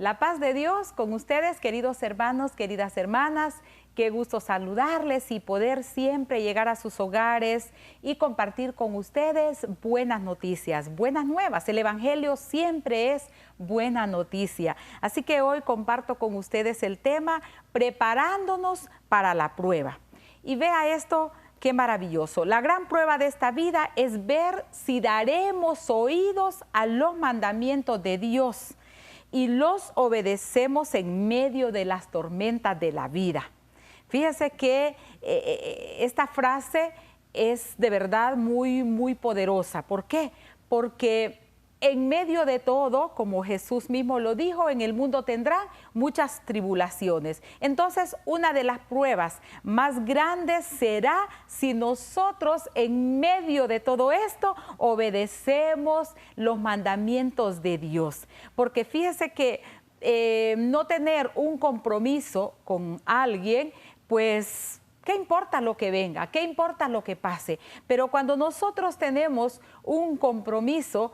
La paz de Dios con ustedes, queridos hermanos, queridas hermanas. Qué gusto saludarles y poder siempre llegar a sus hogares y compartir con ustedes buenas noticias, buenas nuevas. El Evangelio siempre es buena noticia. Así que hoy comparto con ustedes el tema preparándonos para la prueba. Y vea esto, qué maravilloso. La gran prueba de esta vida es ver si daremos oídos a los mandamientos de Dios y los obedecemos en medio de las tormentas de la vida. Fíjese que esta frase es de verdad muy poderosa. ¿Por qué? Porque en medio de todo, como Jesús mismo lo dijo, en el mundo tendrán muchas tribulaciones. Entonces, una de las pruebas más grandes será si nosotros en medio de todo esto obedecemos los mandamientos de Dios. Porque fíjese que no tener un compromiso con alguien, pues, ¿qué importa lo que venga? ¿Qué importa lo que pase? Pero cuando nosotros tenemos un compromiso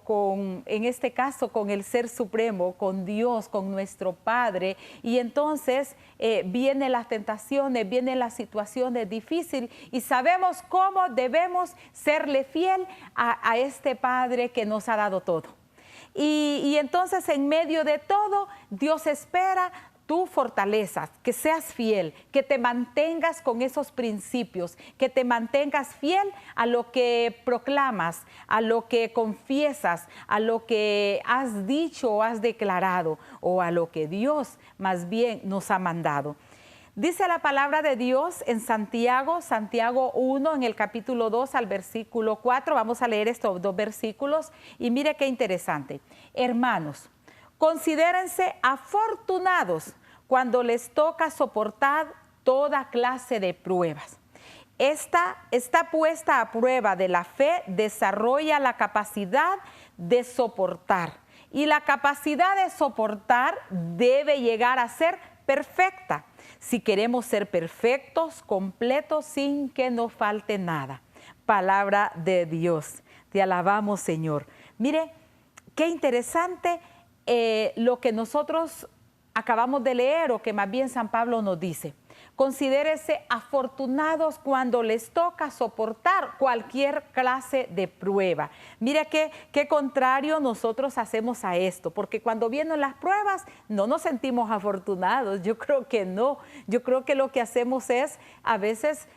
con, en este caso, con el Ser Supremo, con Dios, con nuestro Padre, y entonces vienen las tentaciones, vienen las situaciones difíciles y sabemos cómo debemos serle fiel a este Padre que nos ha dado todo. Y entonces en medio de todo, Dios espera tu fortalezas, que seas fiel, que te mantengas con esos principios, que te mantengas fiel a lo que proclamas, a lo que confiesas, a lo que has dicho o has declarado, o a lo que Dios más bien nos ha mandado. Dice la palabra de Dios en Santiago 1, en el capítulo 2 al versículo 4. Vamos a leer estos dos versículos y mire qué interesante. Hermanos, considérense afortunados cuando les toca soportar toda clase de pruebas. Esta puesta a prueba de la fe desarrolla la capacidad de soportar. Y la capacidad de soportar debe llegar a ser perfecta. Si queremos ser perfectos, completos, sin que nos falte nada. Palabra de Dios. Te alabamos, Señor. Mire, qué interesante lo que nosotros acabamos de leer, o que más bien San Pablo nos dice. Considérese afortunados cuando les toca soportar cualquier clase de prueba. Mira qué contrario nosotros hacemos a esto, porque cuando vienen las pruebas no nos sentimos afortunados. Yo creo que no. Yo creo que lo que hacemos es a veces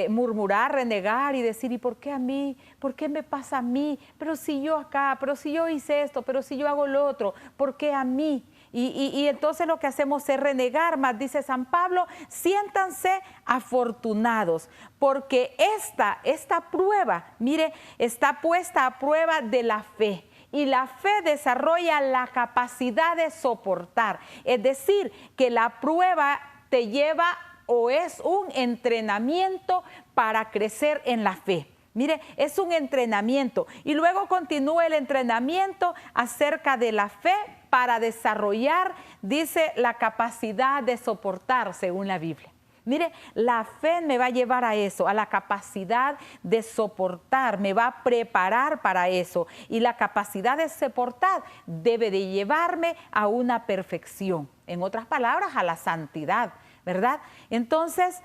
murmurar, renegar y decir, ¿y por qué a mí? ¿Por qué me pasa a mí? Pero si yo acá, pero si yo hice esto, pero si yo hago lo otro, ¿por qué a mí? Y entonces lo que hacemos es renegar, más dice San Pablo, siéntanse afortunados, porque esta prueba, mire, está puesta a prueba de la fe. Y la fe desarrolla la capacidad de soportar. Es decir, que la prueba te lleva o es un entrenamiento para crecer en la fe. Mire, es un entrenamiento. Y luego continúa el entrenamiento acerca de la fe para desarrollar, dice, la capacidad de soportar, según la Biblia. Mire, la fe me va a llevar a eso, a la capacidad de soportar, me va a preparar para eso. Y la capacidad de soportar debe de llevarme a una perfección. En otras palabras, a la santidad, ¿verdad? Entonces,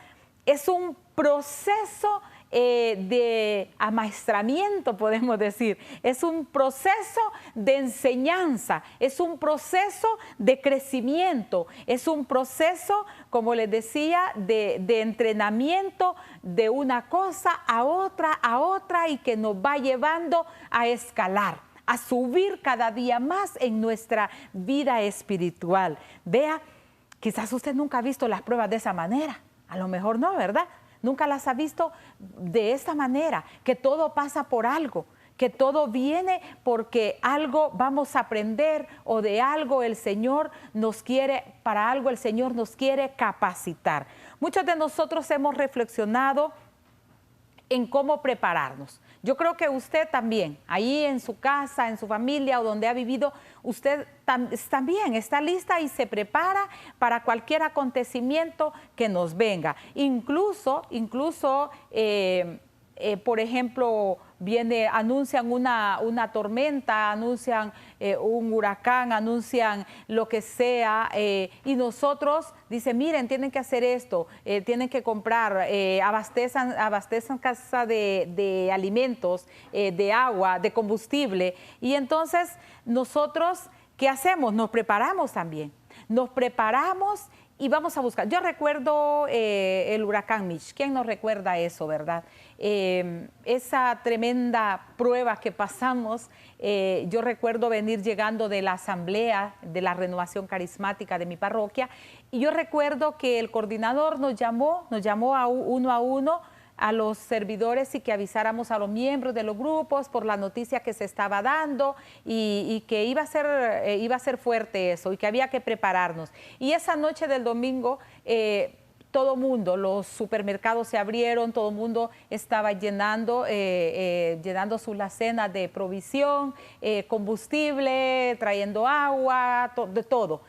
es un proceso de amaestramiento, podemos decir. Es un proceso de enseñanza, es un proceso de crecimiento, es un proceso, como les decía, de entrenamiento de una cosa a otra y que nos va llevando a escalar, a subir cada día más en nuestra vida espiritual. Vea, quizás usted nunca ha visto las pruebas de esa manera, a lo mejor no, ¿verdad? Nunca las ha visto de esta manera, que todo pasa por algo, que todo viene porque algo vamos a aprender o de algo el Señor nos quiere, para algo el Señor nos quiere capacitar. Muchos de nosotros hemos reflexionado en cómo prepararnos. Yo creo que usted también, ahí en su casa, en su familia o donde ha vivido, usted también está lista y se prepara para cualquier acontecimiento que nos venga. Incluso por ejemplo, anuncian una tormenta, anuncian un huracán, anuncian lo que sea, y nosotros dicen, miren, tienen que hacer esto, tienen que comprar, abastezcan casa de alimentos, de agua, de combustible, y entonces nosotros, ¿qué hacemos? Nos preparamos también, nos preparamos y vamos a buscar. Yo recuerdo el huracán Mitch. ¿Quién nos recuerda eso, verdad? Esa tremenda prueba que pasamos. Yo recuerdo venir llegando de la asamblea de la renovación carismática de mi parroquia, y yo recuerdo que el coordinador nos llamó a uno a los servidores, y que avisáramos a los miembros de los grupos por la noticia que se estaba dando, y que iba a ser fuerte eso, y que había que prepararnos. Y esa noche del domingo, todo mundo, los supermercados se abrieron, todo el mundo estaba llenando sus alacenas de provisión, combustible, trayendo agua, de todo.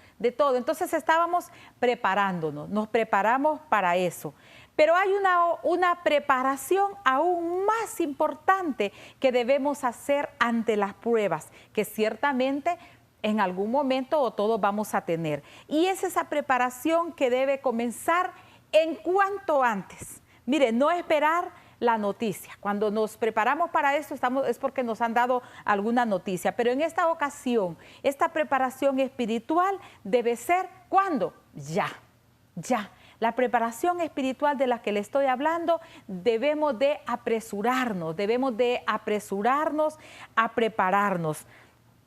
Entonces estábamos preparándonos, nos preparamos para eso. Pero hay una preparación aún más importante que debemos hacer ante las pruebas, que ciertamente en algún momento o todos vamos a tener. Y es esa preparación que debe comenzar en cuanto antes. Mire, no esperar la noticia. Cuando nos preparamos para esto es porque nos han dado alguna noticia. Pero en esta ocasión, esta preparación espiritual debe ser, ¿cuándo? Ya. La preparación espiritual de la que le estoy hablando, debemos de apresurarnos a prepararnos.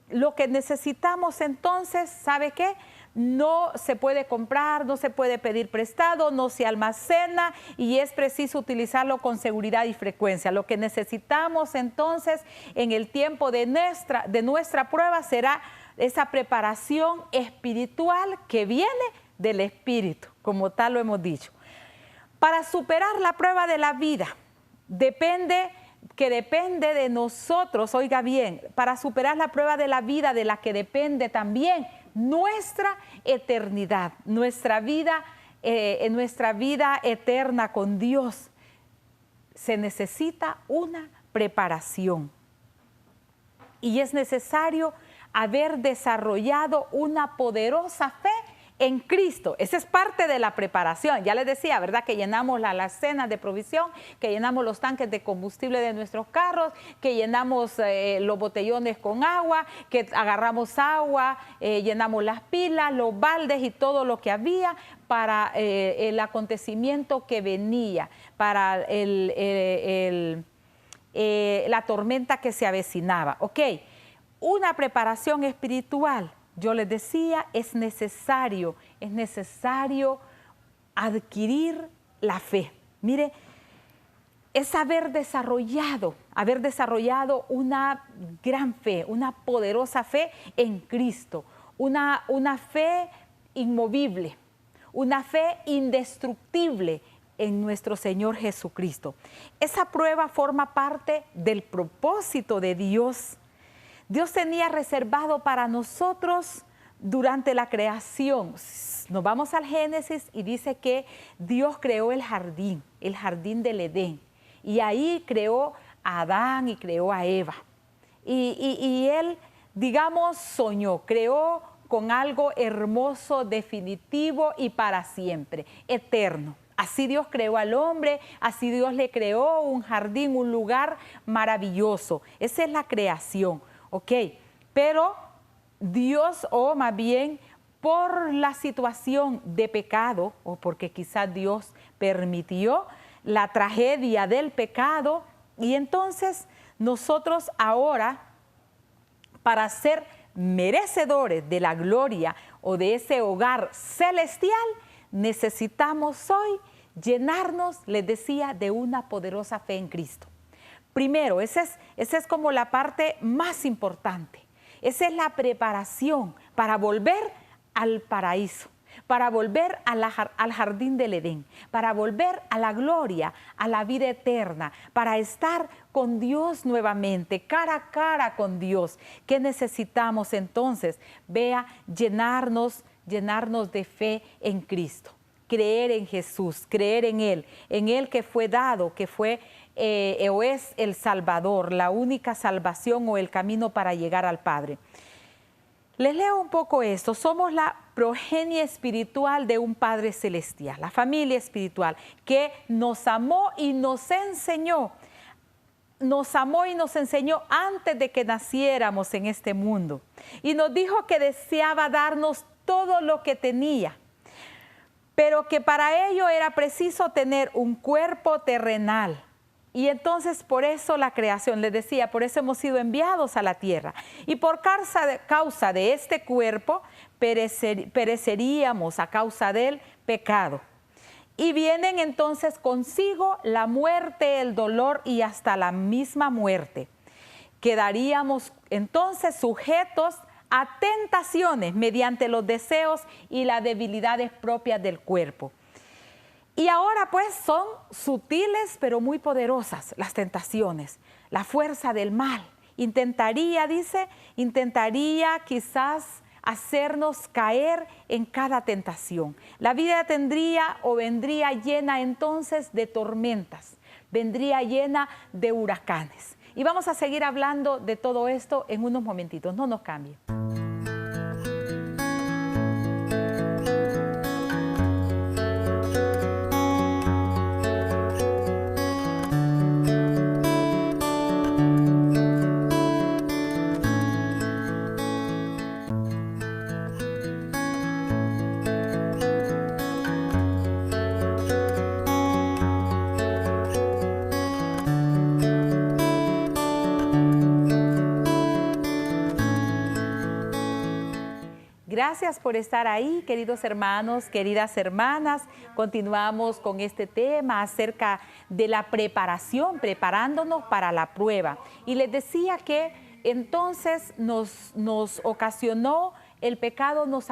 Lo que necesitamos entonces, ¿sabe qué? No se puede comprar, no se puede pedir prestado, no se almacena, y es preciso utilizarlo con seguridad y frecuencia. Lo que necesitamos entonces en el tiempo de nuestra prueba será esa preparación espiritual que viene del Espíritu, como tal lo hemos dicho. Para superar la prueba de la vida, depende de nosotros, oiga bien, para superar la prueba de la vida, de la que depende también nuestra eternidad, nuestra vida eterna con Dios, se necesita una preparación. Y es necesario haber desarrollado una poderosa fe en Cristo. Esa es parte de la preparación. Ya les decía, ¿verdad? Que llenamos las alacenas de provisión, que llenamos los tanques de combustible de nuestros carros, que llenamos los botellones con agua, que agarramos agua, llenamos las pilas, los baldes y todo lo que había para el acontecimiento que venía, para la tormenta que se avecinaba. Ok, una preparación espiritual. Yo les decía, es necesario adquirir la fe. Mire, es haber desarrollado una gran fe, una poderosa fe en Cristo, una fe inmovible, una fe indestructible en nuestro Señor Jesucristo. Esa prueba forma parte del propósito de Dios. Dios tenía reservado para nosotros durante la creación. Nos vamos al Génesis y dice que Dios creó el jardín del Edén. Y ahí creó a Adán y creó a Eva. Y Él, digamos, creó con algo hermoso, definitivo y para siempre, eterno. Así Dios creó al hombre, así Dios le creó un jardín, un lugar maravilloso. Esa es la creación. Ok, pero Dios, o más bien por la situación de pecado, o porque quizás Dios permitió la tragedia del pecado, y entonces nosotros ahora, para ser merecedores de la gloria o de ese hogar celestial, necesitamos hoy llenarnos, les decía, de una poderosa fe en Cristo. Primero, esa es como la parte más importante. Esa es la preparación para volver al paraíso, para volver al jardín del Edén, para volver a la gloria, a la vida eterna, para estar con Dios nuevamente, cara a cara con Dios. ¿Qué necesitamos entonces? Vea, llenarnos de fe en Cristo. creer en Jesús, creer en Él que fue dado, que fue o es el Salvador, la única salvación o el camino para llegar al Padre. Les leo un poco esto. Somos la progenie espiritual de un Padre celestial, la familia espiritual, que nos amó y nos enseñó. Nos amó y nos enseñó antes de que naciéramos en este mundo. Y nos dijo que deseaba darnos todo lo que tenía, pero que para ello era preciso tener un cuerpo terrenal. Y entonces por eso la creación, les decía, por eso hemos sido enviados a la tierra. Y por causa de este cuerpo pereceríamos a causa del pecado. Y vienen entonces consigo la muerte, el dolor y hasta la misma muerte. Quedaríamos entonces sujetos a tentaciones mediante los deseos y las debilidades propias del cuerpo. Y ahora pues son sutiles pero muy poderosas las tentaciones, la fuerza del mal. Intentaría quizás hacernos caer en cada tentación. La vida vendría llena entonces de tormentas, vendría llena de huracanes. Y vamos a seguir hablando de todo esto en unos momentitos, no nos cambien. Gracias por estar ahí, queridos hermanos, queridas hermanas. Continuamos con este tema acerca de la preparación, preparándonos para la prueba. Y les decía que entonces nos ocasionó, el pecado nos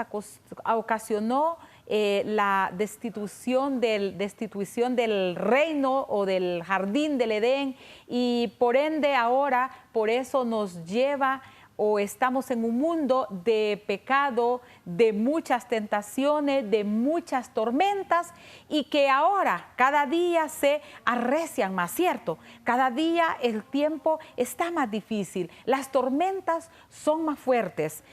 ocasionó la destitución del reino o del jardín del Edén, y por ende ahora por eso nos lleva o estamos en un mundo de pecado, de muchas tentaciones, de muchas tormentas, y que ahora cada día se arrecian más, ¿cierto? Cada día el tiempo está más difícil, las tormentas son más fuertes,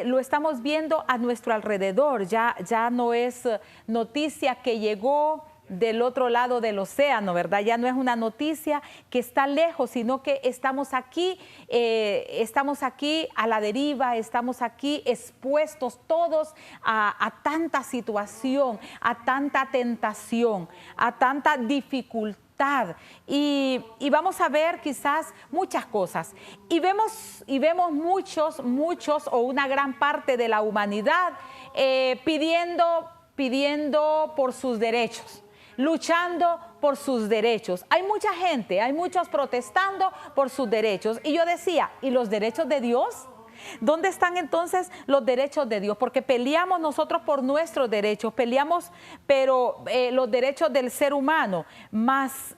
lo estamos viendo a nuestro alrededor, ya no es noticia que llegó del otro lado del océano, ¿verdad? Ya no es una noticia que está lejos, sino que estamos aquí a la deriva, estamos aquí expuestos todos a tanta situación, a tanta tentación, a tanta dificultad. Y vamos a ver quizás muchas cosas. Y vemos muchos o una gran parte de la humanidad pidiendo por sus derechos, luchando por sus derechos. Hay mucha gente, hay muchos protestando por sus derechos. Y yo decía, ¿y los derechos de Dios? ¿Dónde están entonces los derechos de Dios? Porque peleamos nosotros por nuestros derechos, peleamos, pero los derechos del ser humano, más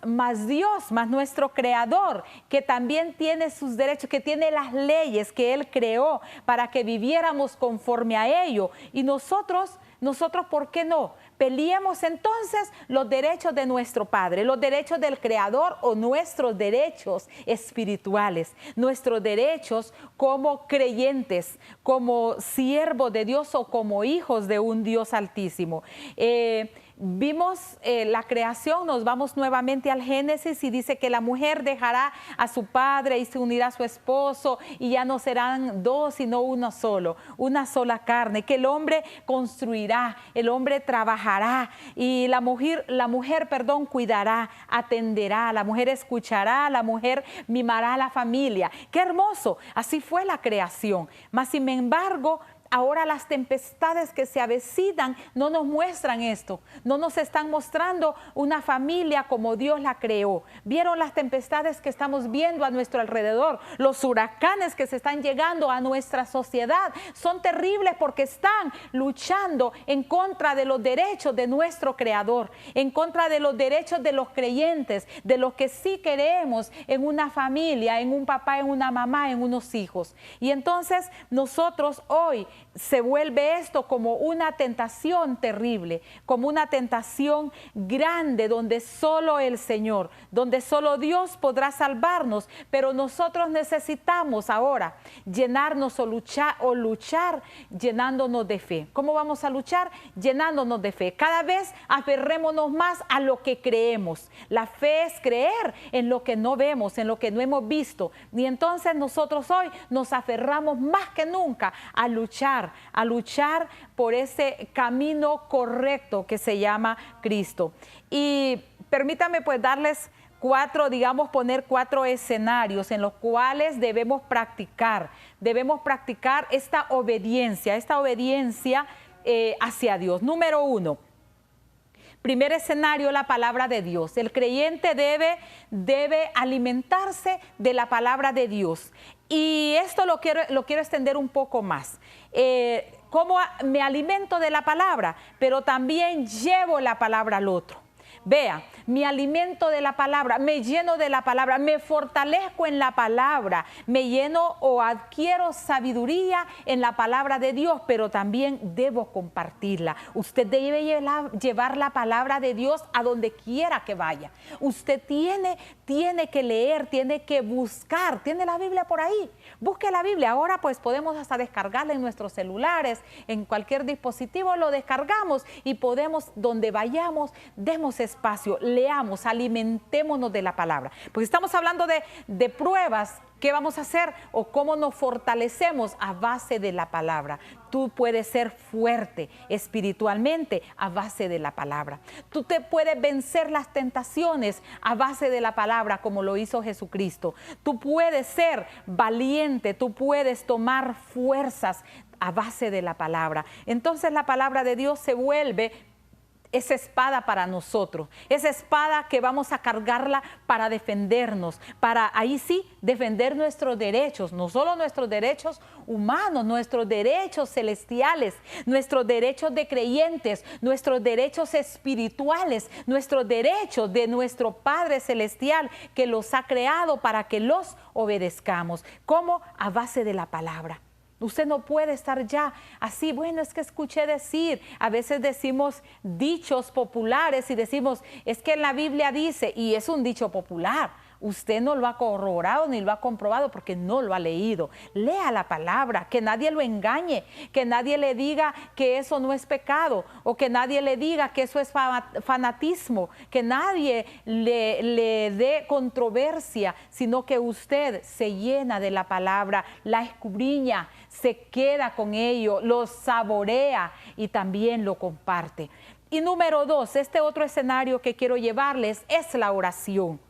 Dios, más nuestro Creador, que también tiene sus derechos, que tiene las leyes que Él creó para que viviéramos conforme a ello. Y nosotros, ¿por qué no? Peleemos entonces los derechos de nuestro Padre, los derechos del Creador o nuestros derechos espirituales, nuestros derechos como creyentes, como siervos de Dios o como hijos de un Dios altísimo. Vimos la creación, nos vamos nuevamente al Génesis y dice que la mujer dejará a su padre y se unirá a su esposo y ya no serán dos sino uno solo, una sola carne, que el hombre construirá, el hombre trabajará y la mujer, cuidará, atenderá, la mujer escuchará, la mujer mimará a la familia. ¡Qué hermoso! Así fue la creación. Mas sin embargo, ahora las tempestades que se avecinan no nos muestran esto, no nos están mostrando una familia como Dios la creó. ¿Vieron las tempestades que estamos viendo a nuestro alrededor? Los huracanes que se están llegando a nuestra sociedad son terribles porque están luchando en contra de los derechos de nuestro Creador, en contra de los derechos de los creyentes, de los que sí queremos en una familia, en un papá, en una mamá, en unos hijos. Y entonces nosotros hoy se vuelve esto como una tentación terrible, como una tentación grande donde solo el Señor, donde solo Dios podrá salvarnos, pero nosotros necesitamos ahora llenarnos o luchar llenándonos de fe. ¿Cómo vamos a luchar? Llenándonos de fe. Cada vez aferrémonos más a lo que creemos. La fe es creer en lo que no vemos, en lo que no hemos visto. Y entonces nosotros hoy nos aferramos más que nunca a luchar por ese camino correcto que se llama Cristo. Y permítame pues darles poner cuatro escenarios en los cuales debemos practicar esta obediencia hacia Dios. Número 1. Primer escenario, la palabra de Dios. El creyente debe alimentarse de la palabra de Dios. Y esto lo quiero extender un poco más. ¿Cómo me alimento de la palabra? Pero también llevo la palabra al otro. Vea, me alimento de la palabra, me lleno de la palabra, me fortalezco en la palabra, me lleno o adquiero sabiduría en la palabra de Dios, pero también debo compartirla. Usted debe llevar la palabra de Dios a donde quiera que vaya. Usted tiene que leer, tiene que buscar. ¿Tiene la Biblia por ahí? Busque la Biblia. Ahora pues podemos hasta descargarla en nuestros celulares, en cualquier dispositivo lo descargamos y podemos, donde vayamos, demos espacio, leamos, alimentémonos de la palabra. Porque estamos hablando de pruebas. ¿Qué vamos a hacer o cómo nos fortalecemos a base de la palabra? Tú puedes ser fuerte espiritualmente a base de la palabra. Tú te puedes vencer las tentaciones a base de la palabra como lo hizo Jesucristo. Tú puedes ser valiente, tú puedes tomar fuerzas a base de la palabra. Entonces la palabra de Dios se vuelve esa espada para nosotros, esa espada que vamos a cargarla para defendernos, para ahí sí defender nuestros derechos, no solo nuestros derechos humanos, nuestros derechos celestiales, nuestros derechos de creyentes, nuestros derechos espirituales, nuestros derechos de nuestro Padre Celestial que los ha creado para que los obedezcamos. ¿Cómo? A base de la palabra. Usted no puede estar ya así, bueno, es que escuché decir, a veces decimos dichos populares y decimos, es que en la Biblia dice, y es un dicho popular. Usted no lo ha corroborado ni lo ha comprobado porque no lo ha leído. Lea la palabra, que nadie lo engañe, que nadie le diga que eso no es pecado o que nadie le diga que eso es fanatismo, que nadie le dé controversia, sino que usted se llena de la palabra, la escudriña, se queda con ello, lo saborea y también lo comparte. Y número 2, este otro escenario que quiero llevarles es la oración.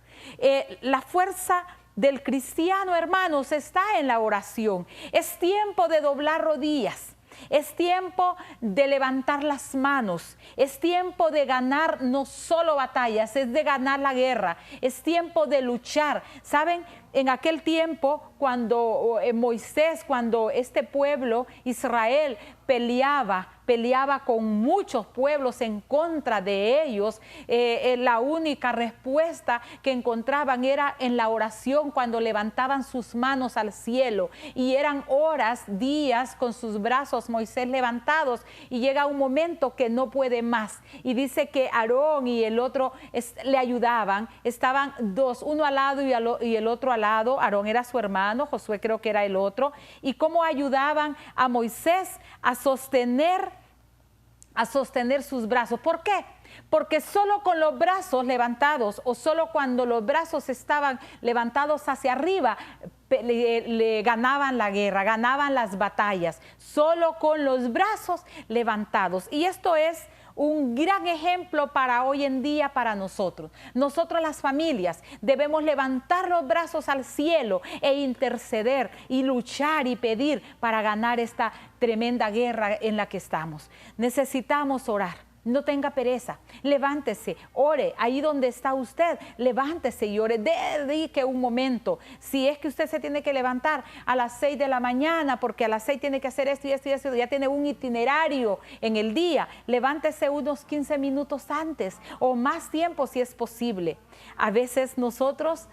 La fuerza del cristiano, hermanos, está en la oración. Es tiempo de doblar rodillas. Es tiempo de levantar las manos. Es tiempo de ganar no solo batallas, es de ganar la guerra. Es tiempo de luchar. ¿Saben? En aquel tiempo, cuando Moisés, cuando este pueblo, Israel, peleaba con muchos pueblos en contra de ellos, la única respuesta que encontraban era en la oración cuando levantaban sus manos al cielo. Y eran horas, días con sus brazos Moisés levantados y llega un momento que no puede más. Y dice que Aarón y el otro le ayudaban, estaban dos, uno al lado y el otro al lado. Aarón era su hermano, Josué creo que era el otro. Y cómo ayudaban a Moisés a sostener sus brazos. ¿Por qué? Porque solo con los brazos levantados o solo cuando los brazos estaban levantados hacia arriba le ganaban la guerra, ganaban las batallas, solo con los brazos levantados. Y esto es un gran ejemplo para hoy en día para nosotros. Nosotros las familias debemos levantar los brazos al cielo e interceder y luchar y pedir para ganar esta tremenda guerra en la que estamos. Necesitamos orar. No tenga pereza, levántese, ore, ahí donde está usted, levántese y ore, dedique un momento. Si es que usted se tiene que levantar a las 6 de la mañana, porque a las 6 tiene que hacer esto y esto y esto, ya tiene un itinerario en el día, levántese unos 15 minutos antes o más tiempo si es posible. A veces nosotros,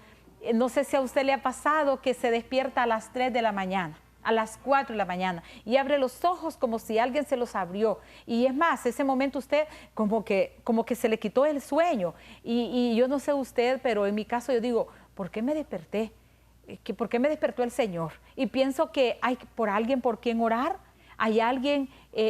no sé si a usted le ha pasado que se despierta a las 3 de la mañana. a las 4 de la mañana y abre los ojos como si alguien se los abrió. Y es más, ese momento usted como que se le quitó el sueño. Y yo no sé usted, pero en mi caso yo digo, ¿por qué me desperté? ¿Por qué me despertó el Señor? Y pienso que hay por alguien por quien orar, hay alguien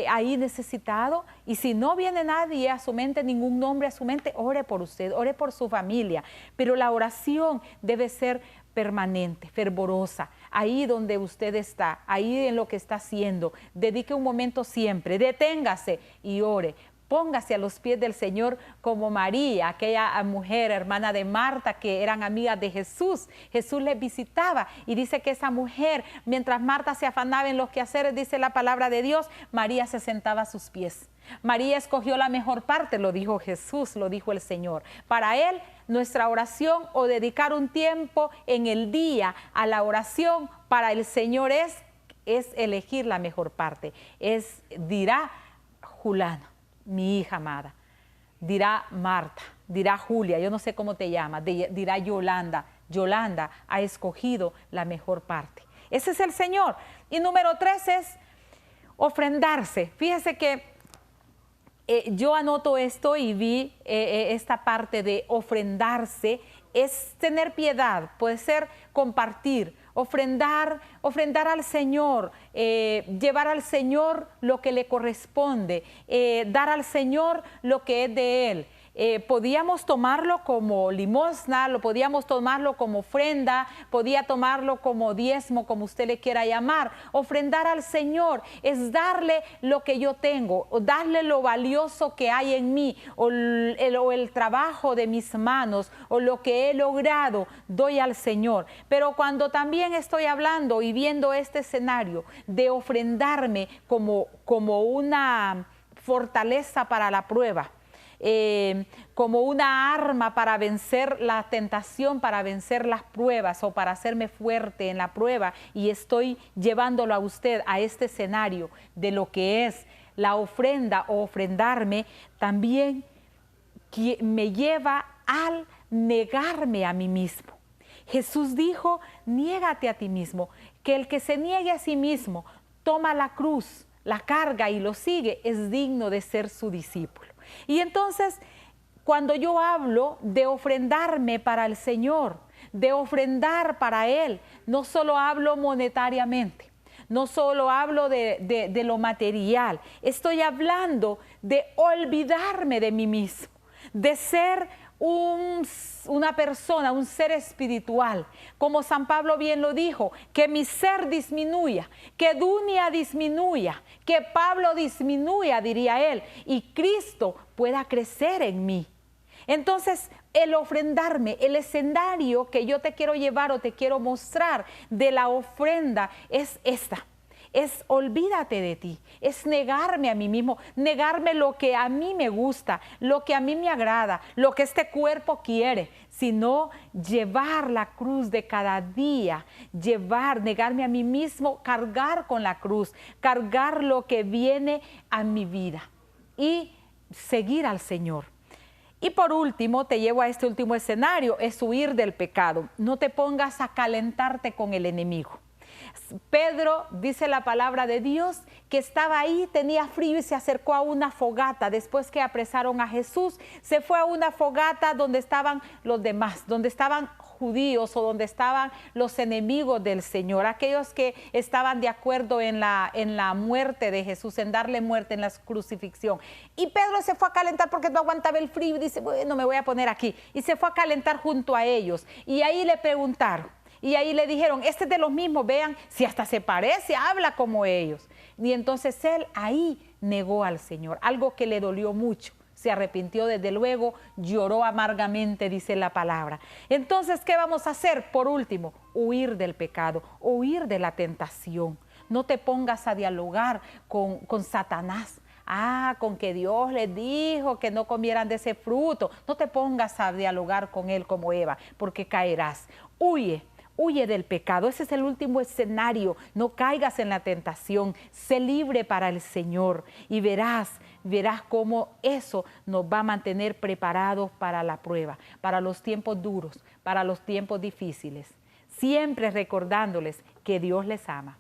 ahí necesitado, y si no viene nadie a su mente, ningún nombre a su mente, ore por usted, ore por su familia, pero la oración debe ser permanente, fervorosa, ahí donde usted está, ahí en lo que está haciendo, dedique un momento siempre, deténgase y ore. Póngase a los pies del Señor como María, aquella mujer, hermana de Marta, que eran amigas de Jesús. Jesús les visitaba y dice que esa mujer, mientras Marta se afanaba en los quehaceres, dice la palabra de Dios, María se sentaba a sus pies. María escogió la mejor parte, lo dijo Jesús, lo dijo el Señor. Para Él, nuestra oración o dedicar un tiempo en el día a la oración para el Señor es elegir la mejor parte. Dirá Julano, mi hija amada, dirá Marta, dirá Julia, yo no sé cómo te llamas, dirá Yolanda, Yolanda ha escogido la mejor parte. Ese es el Señor. Y número 3 es ofrendarse. Fíjese que yo anoto esto y vi esta parte de ofrendarse, es tener piedad, puede ser compartir, ofrendar al Señor, llevar al Señor lo que le corresponde, dar al Señor lo que es de Él. Podíamos tomarlo como limosna, lo podíamos tomarlo como ofrenda, podía tomarlo como diezmo, como usted le quiera llamar. Ofrendar al Señor es darle lo que yo tengo, o darle lo valioso que hay en mí, o el trabajo de mis manos, o lo que he logrado, doy al Señor. Pero cuando también estoy hablando y viendo este escenario de ofrendarme como una fortaleza para la prueba, como una arma para vencer la tentación, para vencer las pruebas o para hacerme fuerte en la prueba, y estoy llevándolo a usted a este escenario de lo que es la ofrenda o ofrendarme, también me lleva al negarme a mí mismo. Jesús dijo, niégate a ti mismo, que el que se niegue a sí mismo, toma la cruz, la carga y lo sigue, es digno de ser su discípulo. Y entonces, cuando yo hablo de ofrendarme para el Señor, de ofrendar para Él, no solo hablo monetariamente, no solo hablo de lo material, estoy hablando de olvidarme de mí mismo, de ser una persona, un ser espiritual, como San Pablo bien lo dijo, que mi ser disminuya, que Dunia disminuya, que Pablo disminuya, diría él, y Cristo pueda crecer en mí. Entonces, el ofrendarme, el escenario que yo te quiero llevar o te quiero mostrar de la ofrenda es esta. Es olvídate de ti, es negarme a mí mismo, negarme lo que a mí me gusta, lo que a mí me agrada, lo que este cuerpo quiere, sino llevar la cruz de cada día, negarme a mí mismo, cargar con la cruz, cargar lo que viene a mi vida y seguir al Señor. Y por último, te llevo a este último escenario, es huir del pecado. No te pongas a calentarte con el enemigo. Pedro, dice la palabra de Dios, que estaba ahí, tenía frío y se acercó a una fogata. Después que apresaron a Jesús, se fue a una fogata donde estaban los demás, donde estaban judíos o donde estaban los enemigos del Señor, aquellos que estaban de acuerdo en la muerte de Jesús, en darle muerte, en la crucifixión. Y Pedro se fue a calentar porque no aguantaba el frío y dice, bueno, me voy a poner aquí. Y se fue a calentar junto a ellos. Y ahí le preguntaron. Y ahí le dijeron, este es de los mismos, vean, si hasta se parece, habla como ellos. Y entonces él ahí negó al Señor, algo que le dolió mucho. Se arrepintió desde luego, lloró amargamente, dice la palabra. Entonces, ¿qué vamos a hacer? Por último, huir del pecado, huir de la tentación. No te pongas a dialogar con Satanás. Con que Dios les dijo que no comieran de ese fruto. No te pongas a dialogar con él como Eva, porque caerás. Huye del pecado, ese es el último escenario, no caigas en la tentación, sé libre para el Señor y verás cómo eso nos va a mantener preparados para la prueba, para los tiempos duros, para los tiempos difíciles, siempre recordándoles que Dios les ama.